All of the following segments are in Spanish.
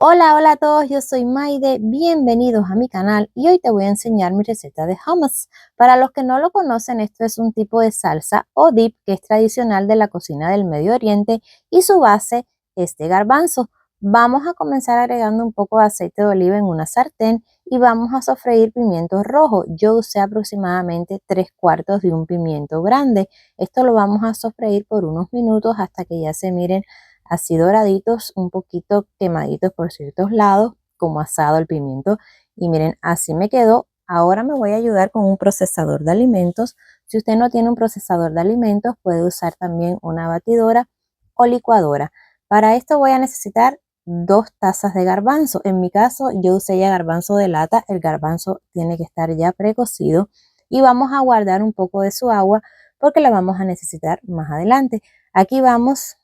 Hola, hola a todos, yo soy Maide, bienvenidos a mi canal y hoy te voy a enseñar mi receta de hummus. Para los que no lo conocen, esto es un tipo de salsa o dip que es tradicional de la cocina del Medio Oriente y su base es de garbanzo. Vamos a comenzar agregando un poco de aceite de oliva en una sartén y vamos a sofreír pimientos rojos. Yo usé aproximadamente 3/4 de un pimiento grande. Esto lo vamos a sofreír por unos minutos hasta que ya se miren así doraditos, un poquito quemaditos por ciertos lados, como asado el pimiento. Y miren, así me quedó. Ahora me voy a ayudar con un procesador de alimentos. Si usted no tiene un procesador de alimentos, puede usar también una batidora o licuadora. Para esto voy a necesitar 2 tazas de garbanzo. En mi caso, yo usé ya garbanzo de lata. El garbanzo tiene que estar ya precocido. Y vamos a guardar un poco de su agua porque la vamos a necesitar más adelante. Aquí vamos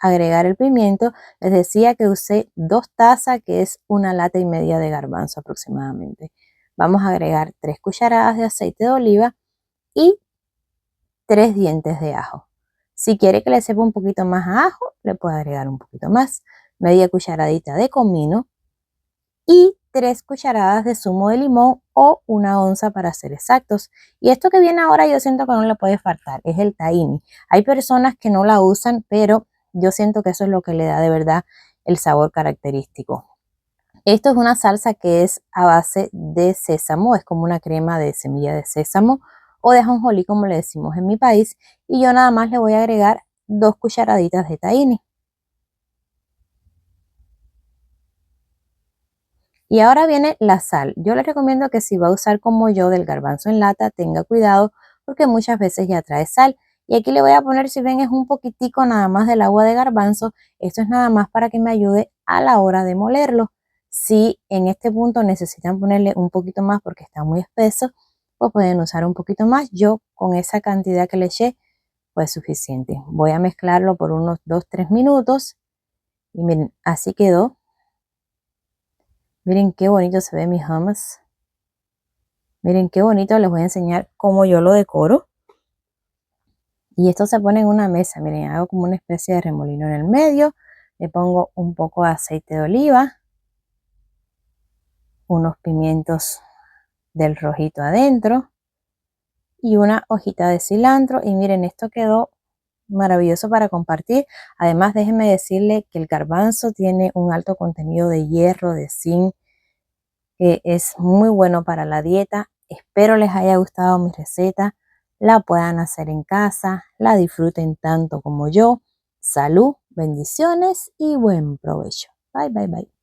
agregar el pimiento. Les decía que usé 2 tazas, que es 1,5 lata de garbanzo aproximadamente. Vamos a agregar 3 cucharadas de aceite de oliva y 3 dientes de ajo. Si quiere que le sepa un poquito más a ajo, le puede agregar un poquito más. Media cucharadita de comino y 3 cucharadas de zumo de limón o 1 onza para ser exactos. Y esto que viene ahora yo siento que no le puede faltar, es el tahini. Hay personas que no la usan, pero yo siento que eso es lo que le da de verdad el sabor característico. Esto es una salsa que es a base de sésamo, es como una crema de semilla de sésamo o de ajonjolí como le decimos en mi país. Y yo nada más le voy a agregar 2 cucharaditas de tahini. Y ahora viene la sal. Yo les recomiendo que si va a usar como yo del garbanzo en lata, tenga cuidado porque muchas veces ya trae sal. Y aquí le voy a poner, si ven, es un poquitico nada más del agua de garbanzo. Esto es nada más para que me ayude a la hora de molerlo. Si en este punto necesitan ponerle un poquito más porque está muy espeso, pues pueden usar un poquito más. Yo con esa cantidad que le eché, pues suficiente. Voy a mezclarlo por unos 2-3 minutos. Y miren, así quedó. Miren qué bonito se ve mi hummus. Miren qué bonito, les voy a enseñar cómo yo lo decoro. Y esto se pone en una mesa, miren, hago como una especie de remolino en el medio. Le pongo un poco de aceite de oliva, unos pimientos del rojito adentro y una hojita de cilantro. Y miren, esto quedó maravilloso para compartir. Además, déjenme decirle que el garbanzo tiene un alto contenido de hierro, de zinc, que es muy bueno para la dieta. Espero les haya gustado mi receta, la puedan hacer en casa, la disfruten tanto como yo. Salud, bendiciones y buen provecho. Bye, bye, bye.